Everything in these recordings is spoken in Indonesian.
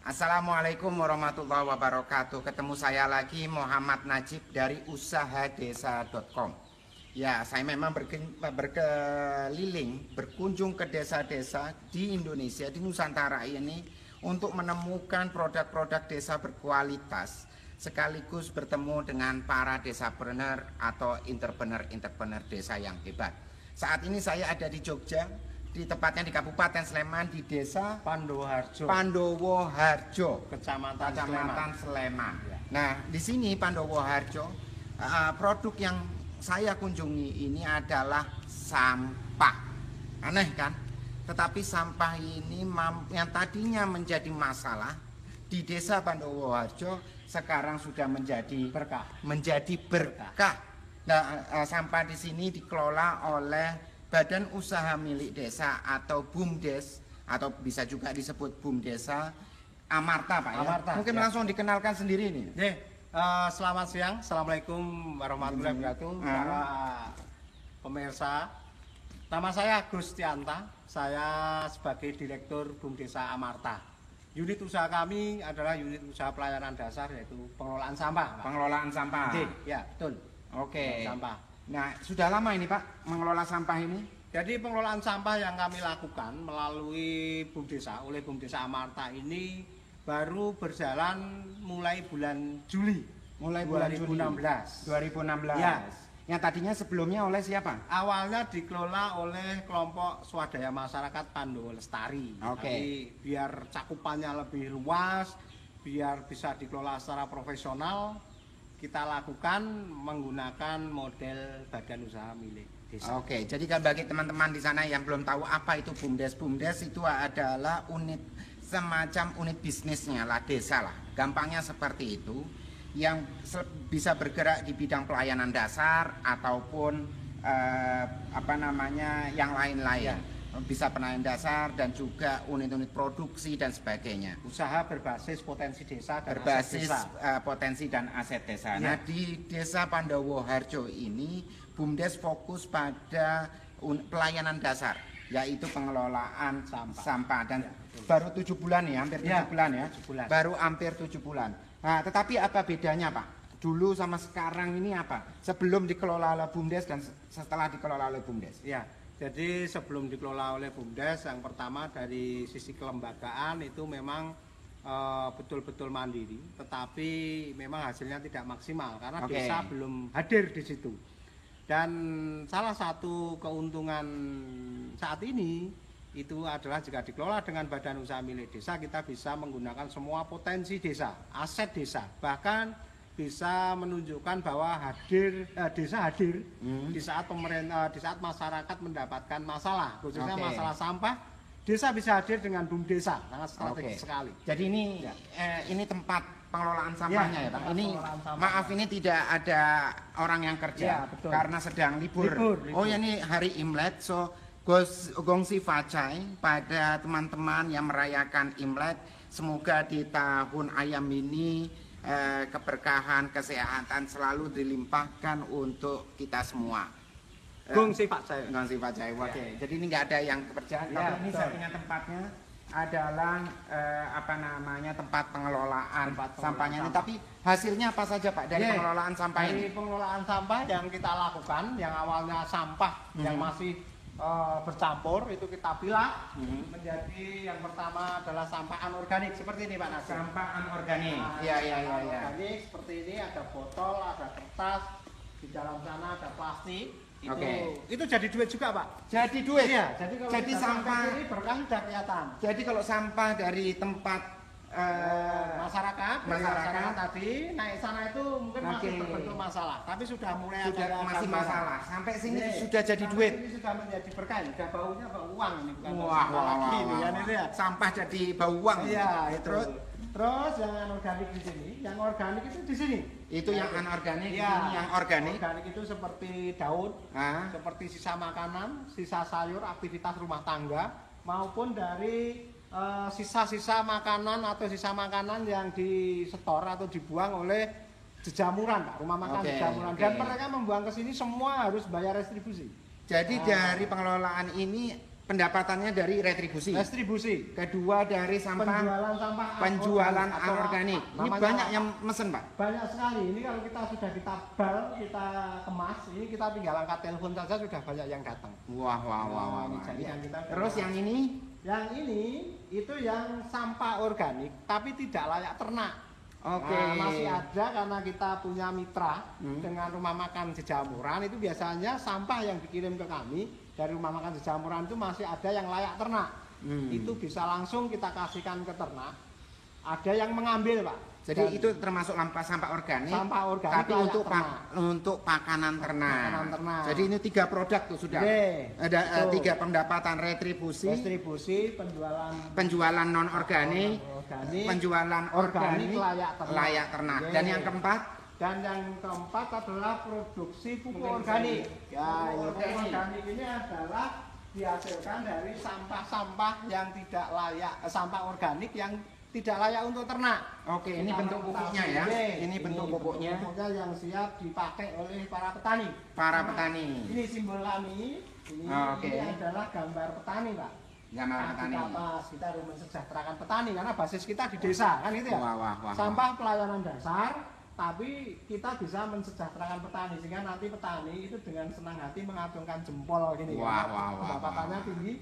Assalamualaikum warahmatullahi wabarakatuh. Ketemu saya lagi Muhammad Najib dari usahadesa.com. Ya, saya memang berkeliling, berkunjung ke desa-desa di Indonesia, di Nusantara ini untuk menemukan produk-produk desa berkualitas, sekaligus bertemu dengan para desapreneur atau entrepreneur desa yang hebat. Saat ini saya ada di Jogja, di tepatnya di Kabupaten Sleman, di desa Pandowoharjo, Kecamatan Sleman. Ya. Nah, di sini Pandowoharjo, produk yang saya kunjungi ini adalah sampah. Aneh kan? Tetapi sampah ini yang tadinya menjadi masalah di desa Pandowoharjo sekarang sudah menjadi berkah. Nah, sampah di sini dikelola oleh Badan Usaha Milik Desa atau BUMDes, atau bisa juga disebut BUMDesa Amarta, Pak. Amarta, ya? Mungkin ya. Langsung dikenalkan sendiri ini. Selamat siang, assalamualaikum warahmatullahi wabarakatuh. Para pemirsa, nama saya Agus Tianta. Saya sebagai Direktur BUMDesa Amarta. Unit usaha kami adalah unit usaha pelayanan dasar, yaitu pengelolaan sampah. Pengelolaan sampah. Ya, betul. Oke. Sampah. Nah, sudah lama ini Pak mengelola sampah ini? Jadi pengelolaan sampah yang kami lakukan melalui BUMDesa, oleh BUMDesa Amarta ini baru berjalan mulai bulan Juli. Mulai bulan 2016. 2016. Ya. Yang tadinya sebelumnya oleh siapa? Awalnya dikelola oleh kelompok swadaya masyarakat Pandowo Lestari. Tapi biar cakupannya lebih luas, biar bisa dikelola secara profesional, kita lakukan menggunakan model badan usaha milik desa. Oke, jadi kan bagi teman-teman di sana yang belum tahu apa itu BUMDes, BUMDes itu adalah unit semacam unit bisnisnya lah desa lah. Gampangnya seperti itu, yang bisa bergerak di bidang pelayanan dasar ataupun yang lain-lain. Ya. Bisa pelayanan dasar dan juga unit-unit produksi dan sebagainya. Usaha berbasis potensi desa dan berbasis aset desa. Potensi dan aset desa. Ya. Nah, di desa Pandowoharjo ini BUMDes fokus pada pelayanan dasar, yaitu pengelolaan sampah dan ya, baru 7 bulan ya, hampir 7 bulan ya. 7 bulan. Baru hampir 7 bulan. Nah, tetapi apa bedanya Pak? Dulu sama sekarang ini apa? Sebelum dikelola oleh BUMDes dan setelah dikelola oleh BUMDes. Ya. Jadi sebelum dikelola oleh BUMDes, yang pertama dari sisi kelembagaan itu memang betul-betul mandiri, tetapi memang hasilnya tidak maksimal karena desa belum hadir di situ. Dan salah satu keuntungan saat ini itu adalah jika dikelola dengan badan usaha milik desa, kita bisa menggunakan semua potensi desa, aset desa, bahkan bisa menunjukkan bahwa desa hadir di saat pemerintah, di saat masyarakat mendapatkan masalah, khususnya masalah sampah, desa bisa hadir dengan BUMDesa, sangat strategis sekali. Jadi ini tempat pengelolaan sampahnya ya Pak. Ini maaf, ini tidak ada orang yang kerja karena sedang libur. Oh ya, ini hari Imlek, so gongsi facai pada teman-teman yang merayakan Imlek. Semoga di tahun ayam ini keberkahan, kesehatan selalu dilimpahkan untuk kita semua. Gongsi facai. Oke. Jadi ini nggak ada yang kerja. Tapi ini saya punya tempatnya adalah tempat pengelolaan sampahnya ini. Tapi hasilnya apa saja Pak dari pengelolaan sampah ini? Dari pengelolaan sampah yang kita lakukan, yang awalnya sampah yang masih bercampur itu kita pilah menjadi, yang pertama adalah sampah anorganik seperti ini Pak Nasir. Sampah anorganik. Anorganik seperti ini, ada botol, ada kertas, di dalam sana ada plastik. Itu jadi duit juga Pak. Jadi duit. Iya. Jadi sampah ini berkah sudah kelihatan. Jadi kalau sampah dari tempat masyarakat tadi naik sana itu mungkin masih berbentuk masalah, tapi sudah mulai masih masalah. Sampai sini sudah jadi duit. Ini sudah menjadi berkah, sudah baunya bau uang ini, bukan lagi ini kan itu ya. Sampah jadi bau uang. Iya, terus yang anorganik di sini, yang organik itu di sini. Itu yang anorganik, ya, ini yang organik. Organik itu seperti daun, seperti sisa makanan, sisa sayur, aktivitas rumah tangga, maupun dari sisa-sisa makanan atau sisa makanan yang disetor atau dibuang oleh jejamuran, Pak, rumah makan jejamuran. Dan mereka membuang ke sini semua harus bayar restribusi. Jadi dari pengelolaan ini pendapatannya dari retribusi. Retribusi. Kedua dari sampah penjualan anorganik. Ini banyak yang mesen, Pak. Banyak sekali. Ini kalau kita sudah ditabal, kita kemas, ini kita tinggal angkat telepon saja sudah banyak yang datang. Wah. Ya. Terus yang ini? Yang ini itu yang sampah organik tapi tidak layak ternak. Oke. Nah, masih ada karena kita punya mitra dengan rumah makan Jejamuran, itu biasanya sampah yang dikirim ke kami dari rumah makan Jejamuran itu masih ada yang layak ternak. Itu bisa langsung kita kasihkan ke ternak. Ada yang mengambil, Pak. Jadi itu termasuk sampah organik. Sampah organik tapi untuk pakanan ternak. Jadi ini 3 produk tuh sudah. Ada 3 pendapatan retribusi, penjualan non organik, penjualan organik layak ternak. Dan yang keempat? Dan yang keempat adalah produksi pupuk organik. Ya, pupuk organik ini adalah dihasilkan dari sampah-sampah yang tidak layak, sampah organik yang tidak layak untuk ternak. Oke, ini bentuk pupuknya ya. Ini bentuk pupuknya yang siap dipakai oleh para petani. Ini simbol kami. Ini adalah gambar petani, Pak. Gambar petani. Kita harus mensejahterakan petani karena basis kita di desa, kan gitu ya. Sampah pelayanan dasar, tapi kita bisa mensejahterakan petani sehingga nanti petani itu dengan senang hati mengacungkan jempol gini. Pendapatannya tinggi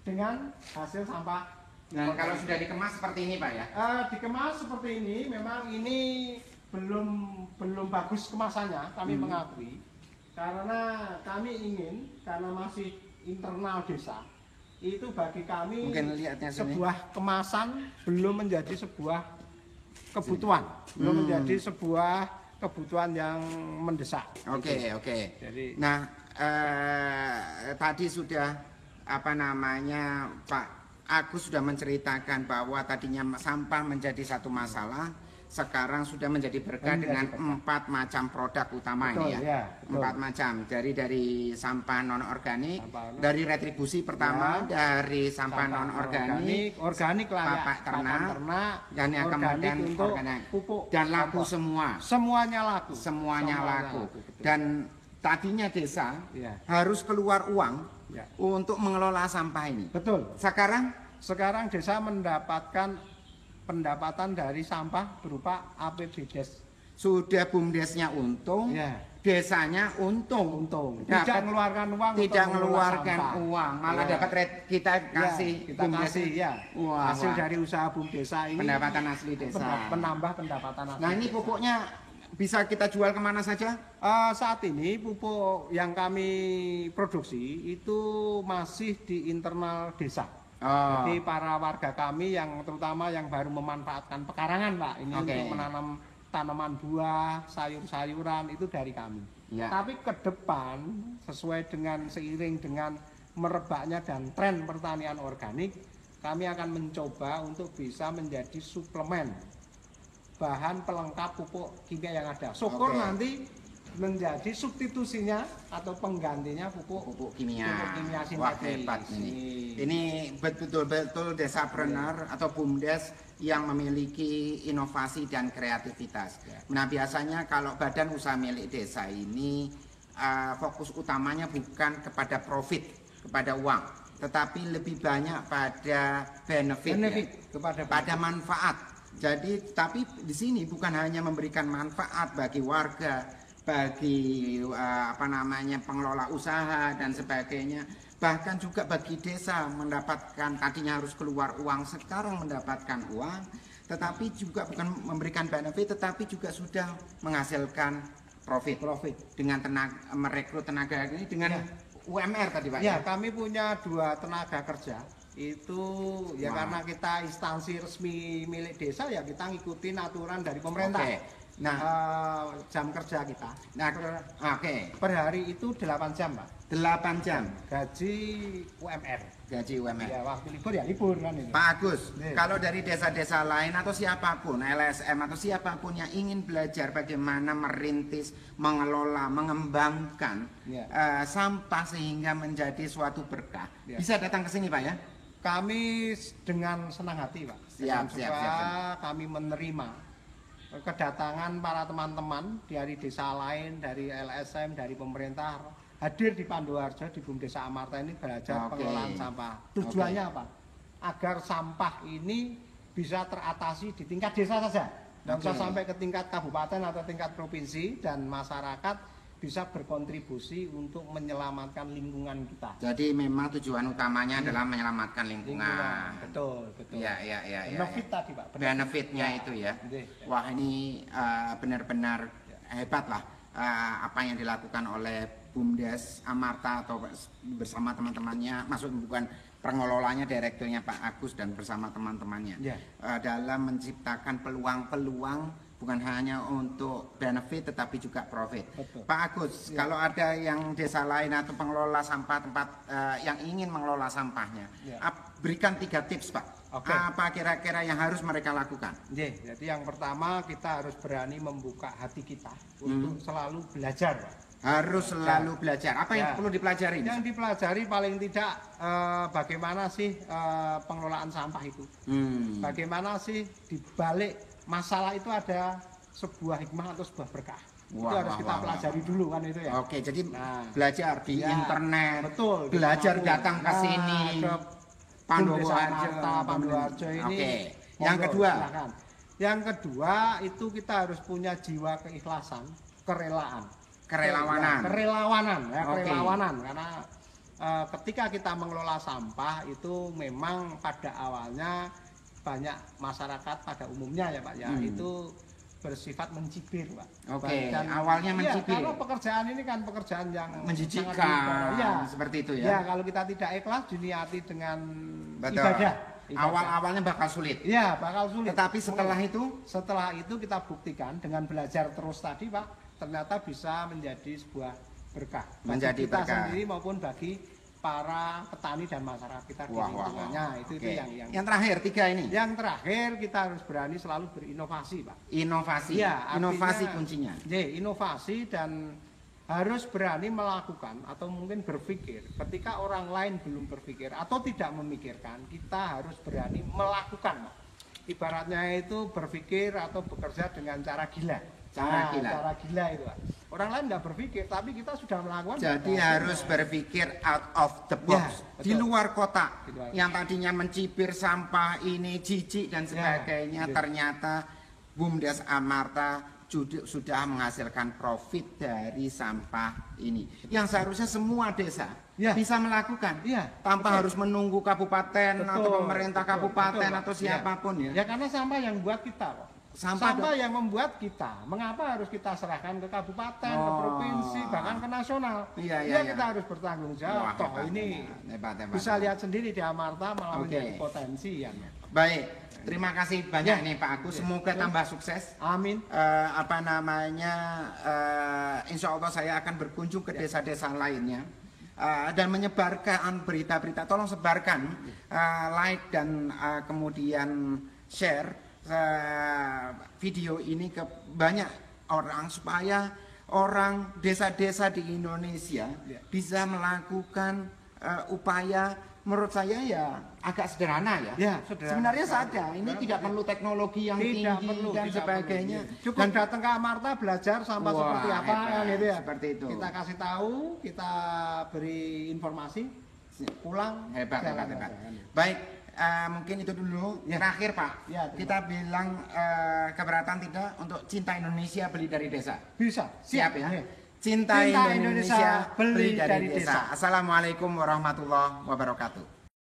dengan hasil sampah. Nah, kalau sudah dikemas seperti ini, Pak ya? Dikemas seperti ini, memang ini belum bagus kemasannya, kami mengakui. Karena kami ingin, karena masih internal desa, itu bagi kami sebuah kemasan belum menjadi sebuah kebutuhan, belum menjadi sebuah kebutuhan yang mendesak. Oke. Jadi, nah, tadi sudah Pak Agus sudah menceritakan bahwa tadinya sampah menjadi satu masalah, sekarang sudah menjadi berkah dengan 4 macam produk utama ini ya. 4 macam, dari sampah non organik, dari retribusi pertama, dari sampah non organik papak ternak, dan yang kemudian organik dan laku semua. Semuanya laku. Dan tadinya desa harus keluar uang untuk mengelola sampah ini. Betul. Sekarang desa mendapatkan pendapatan dari sampah berupa APBDes. Sudah BUMDesnya untung, desanya untung. Tidak mengeluarkan uang, malah dapat kita kasih hasil dari usaha BUMDesa ini. Pendapatan asli desa. Menambah pendapatan asli. Nah, ini pupuknya bisa kita jual kemana saja? Saat ini pupuk yang kami produksi itu masih di internal desa. Jadi para warga kami yang terutama yang baru memanfaatkan pekarangan, Pak, ini untuk menanam tanaman buah, sayur-sayuran itu dari kami. Tapi ke depan seiring dengan merebaknya dan tren pertanian organik, kami akan mencoba untuk bisa menjadi suplemen bahan pelengkap pupuk kimia yang ada. Syukur nanti menjadi substitusinya atau penggantinya pupuk kimia sintetis. Wah, hebat ini. Ini betul-betul desapreneur atau BUMDes yang memiliki inovasi dan kreativitas. Nah, biasanya kalau badan usaha milik desa ini fokus utamanya bukan kepada profit, kepada uang, tetapi lebih banyak pada benefit. Pada manfaat. Jadi, tapi di sini bukan hanya memberikan manfaat bagi warga, bagi pengelola usaha dan sebagainya, bahkan juga bagi desa mendapatkan, tadinya harus keluar uang, sekarang mendapatkan uang, tetapi juga bukan memberikan benefit, tetapi juga sudah menghasilkan profit dengan merekrut tenaga ini dengan UMR tadi, Pak. Ya, kami punya 2 tenaga kerja. Itu karena kita instansi resmi milik desa, ya kita ngikutin aturan dari pemerintah. Nah, jam kerja kita. Nah, per hari itu 8 jam, Pak. 8 jam. Gaji UMR. Ya, waktu libur ya libur kan ini. Pak Agus, kalau dari desa-desa lain atau siapapun, LSM atau siapapun yang ingin belajar bagaimana merintis, mengelola, mengembangkan sampah sehingga menjadi suatu berkah, bisa datang ke sini, Pak ya? Kami dengan senang hati, Pak. Siap. Kami menerima kedatangan para teman-teman dari desa lain, dari LSM, dari pemerintah, hadir di Pandoarjo di BUMDes Amarta ini belajar pengelolaan sampah. Tujuannya apa? Agar sampah ini bisa teratasi di tingkat desa saja, dan bisa sampai ke tingkat kabupaten atau tingkat provinsi, dan masyarakat bisa berkontribusi untuk menyelamatkan lingkungan kita. Jadi memang tujuan utamanya adalah menyelamatkan lingkungan. Betul. Iya. Benefit tadi Pak. Benefitnya itu ya. Wah ini benar-benar hebat lah apa yang dilakukan oleh BUMDes Amarta atau bersama teman-temannya, maksud bukan pengelolanya, direkturnya Pak Agus dan bersama teman-temannya dalam menciptakan peluang-peluang bukan hanya untuk benefit tetapi juga profit. Betul. Pak Agus, kalau ada yang desa lain atau pengelola sampah tempat yang ingin mengelola sampahnya, berikan 3 tips Pak. Apa kira-kira yang harus mereka lakukan? Jadi yang pertama kita harus berani membuka hati kita untuk selalu belajar Pak. Harus selalu belajar. Apa yang perlu dipelajari? Yang dipelajari paling tidak bagaimana sih pengelolaan sampah itu. Bagaimana sih dibalik masalah itu ada sebuah hikmah atau sebuah berkah. Itu harus kita pelajari dulu kan itu ya. Oke, jadi belajar di internet. Betul. Belajar datang ke sini. Ke Pandoarjo ini. Oke. Yang kedua. Silakan. Yang kedua itu kita harus punya jiwa keikhlasan, kerelawanan karena ketika kita mengelola sampah itu memang pada awalnya banyak masyarakat pada umumnya ya Pak ya itu bersifat mencibir Pak. Awalnya mencibir. Karena pekerjaan ini kan pekerjaan yang menjijikkan seperti itu ya. Ya, kalau kita tidak ikhlas diniati dengan ibadah. Awal-awalnya bakal sulit. Ya, bakal sulit. Tetapi setelah itu kita buktikan dengan belajar terus tadi Pak, ternyata bisa menjadi sebuah berkah bagi kita sendiri maupun bagi para petani dan masyarakat kita di lingkungannya. Itu yang terakhir 3 ini. Yang terakhir kita harus berani selalu berinovasi Pak. Inovasi. Ya, inovasi kuncinya. Inovasi dan harus berani melakukan atau mungkin berpikir. Ketika orang lain belum berpikir atau tidak memikirkan, kita harus berani melakukan Pak. Ibaratnya itu berpikir atau bekerja dengan cara gila. Cara gila itu Pak. Orang lain nggak berpikir, tapi kita sudah melakukan. Jadi harus berpikir out of the box, di luar kotak. Yang tadinya mencibir sampah ini, jijik dan sebagainya, ternyata BUMDes Amarta sudah menghasilkan profit dari sampah ini. Yang seharusnya semua desa bisa melakukan, tanpa harus menunggu kabupaten atau pemerintah kabupaten atau siapapun ya. Ya karena sampah yang buat kita kok. Sampah yang membuat kita, mengapa harus kita serahkan ke kabupaten, ke provinsi, bahkan ke nasional? Kita harus bertanggung jawab. Ini bisa lihat sendiri di Amarta malah menjadi potensi yang. Baik, terima kasih banyak nih Pak Agus. Semoga tambah sukses. Amin. Insya Allah saya akan berkunjung ke desa-desa lainnya. Dan menyebarkan berita-berita. Tolong sebarkan, like dan kemudian share video ini ke banyak orang supaya orang desa-desa di Indonesia bisa melakukan upaya, menurut saya ya agak sederhana ya. Sebenarnya saja ini tidak perlu teknologi yang tinggi dan sebagainya. Cukup datang ke Amarta belajar sampah seperti apa gitu ya. Seperti itu. Kita kasih tahu, kita beri informasi, pulang. Hebat. Baik. Mungkin itu dulu. Terakhir Pak, kita bilang keberatan tidak untuk Cinta Indonesia beli dari desa? Bisa. Siap ya? Cinta Indonesia beli dari desa. Assalamualaikum warahmatullahi wabarakatuh.